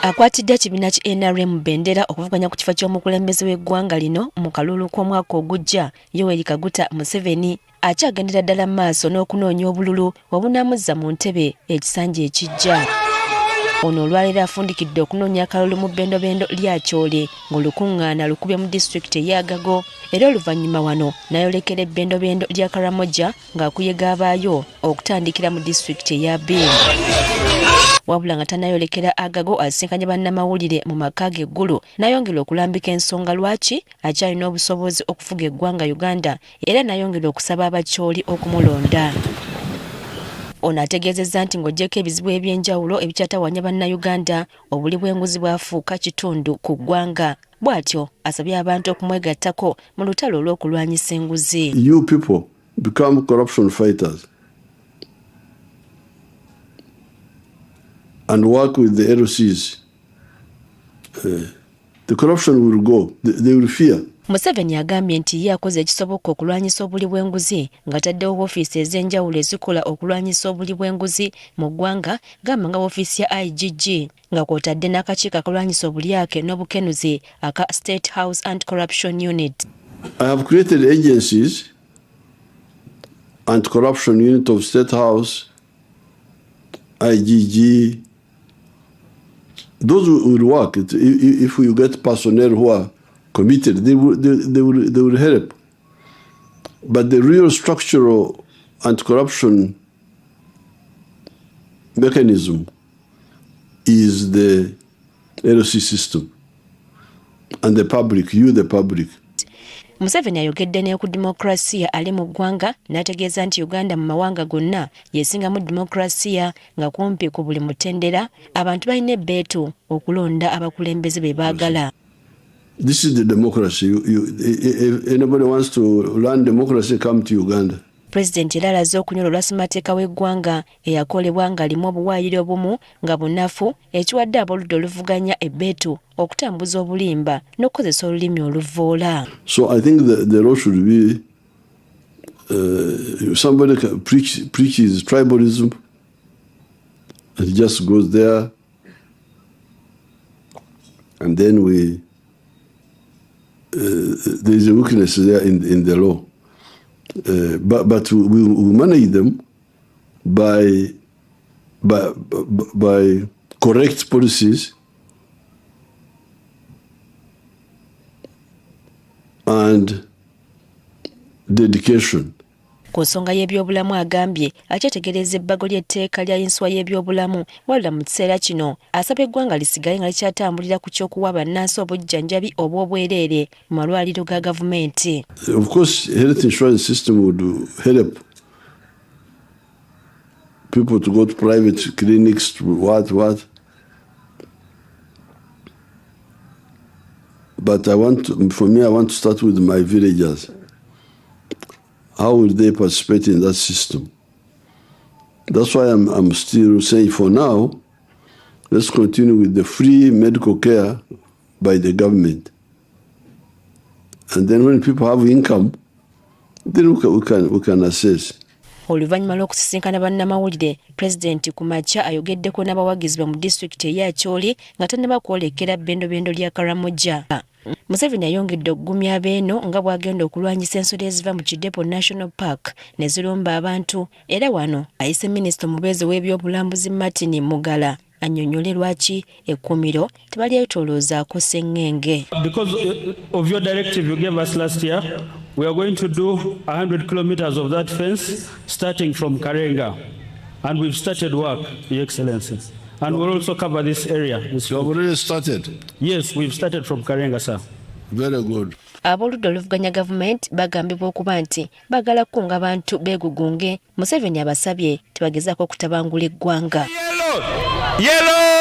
Akwatidde ekibiina ki NRM Bendera okuvuganya ku kifo ky'omukulembeze w'eggwanga lino mu kalulu k'omwaka ogujja. Yoweri Kaguta Museveni akyagendera ddala maaso n'okunoonya obululu obunamuzza mu ntebe ekisanja ekijja. Ono olwaleero afundikidde okunoonya akalulu mu Bendobendo lya Acholi ng'olukuŋŋaana lukubye mu disitulikiti ey'Agago, era oluvannyuma wano n'ayolekera Bendobendo lya Karamoja ng'akuyega abaayo okutandikira mu disitulikiti eya Bino. Wabula nga tannayolekera Agago asisinkanye bannamawulire mu maka ge Gulu n'ayongera okulambika ensonga lwaki akyalina obusobozi okufuga eggwanga Uganda, era n'ayongera okusaba Acholi okumulonda. Ono ategeezezza nti ng'oggyeko ebizibu eby'enjawulo ebikyatawanya bannayuganda, obuli bw'enguzi bwafuuka kitundu ku ggwanga. Bw'atyo asabye abantu okumwegattako mu lutalo olw'okulwanyisa enguzi. You people become corruption fighters and work with the LOCs. The corruption will go. They will fear. Museveni agambye nti ye akoze ekisoboka okulwanyisa obuli bw'enguzi ng'ataddewo woofiisi ez'enjawulo ezikola okulwanyisa obuli bw'enguzi mu ggwanga, gamba nga woofiisi ya IGG nga kw'otadde n'akakiiko akalwanyisa obulyake n'obukenuzi aka State House Anti-Corruption Unit. I have created agencies, Anti-Corruption Unit of State House, IGG. Those will work if you get personnel who are committed. They will help. But the real structural anti-corruption mechanism is the LOC system and the public, you the public. Museveni ayogedde ne ku demokrasiya ali mu ggwanga n'ategeeza nti Uganda mu mawanga gonna yesingamu demokrasiya nga kumpi ku buli mutendera abantu balina ebbeetu okulonda abakulembeze be baagala. This is the democracy. If anybody wants to learn democracy, come to Uganda. President era alaze okunyola olwasimateeka w'eggwanga eyakolebwa ng'alimu obuwaayiri obumu nga bunafu ekiwadde ab'oludda oluvuganya ebbeetu okutambuza obulimba n'okukozesa olulimi oluvvoola. So I think the law should be somebody preaches tribalism and he just goes there and then there is a weakness there in the law. But we manage them by correct policies and dedication. Ku nsonga y'ebyobulamu agambye akyetegereza ebbago ly'etteeka lya yinswa y'ebyobulamu, wabula mu kiseera kino asaba eggwanga lisigale nga likyatambulira ku ky'okuwa bannansi obujjanjabi obw'obwereere mu malwaliro ga gavumenti. Of course, health insurance system would help people to go to private clinics, to what. But I want to start with my villagers. How will they participate in that system? That's why I'm still saying for now, let's continue with the free medical care by the government. And then when people have income, then we can assess. Oluvannyuma lw'okusisinkana bannamawulire, Pulezidenti ku makya ayogeddeko n'abawagizi mu disitulikiti eya Acholi nga tannaba kwolekera Bendobendo lya Karamoja. Museveni ayongedde okugumya abeeno nga bw'agenda okulwanyisa ensolo eziva mu Kidepo National Park ne zirumba abantu, era wano ayise Minisita omubeezi w'ebyobulambuzi Martin Mugala annyonnyole lwaki ekkuumiro tebalyetoloozaako sseŋŋenge. Because of your directive you gave us last year, we are going to do 100 kilometers of that fence starting from Karenga. And we've started work, Your Excellency. And we'll also cover this area. You have already started? Yes, we've started from Karenga, sir. Very good. Ab'oludda oluvuganya gavumenti bagambibwa okuba nti baagala kukunga abantu beegugunge. Museveni abasabye tebagezaako kutabangula eggwanga. Yellow!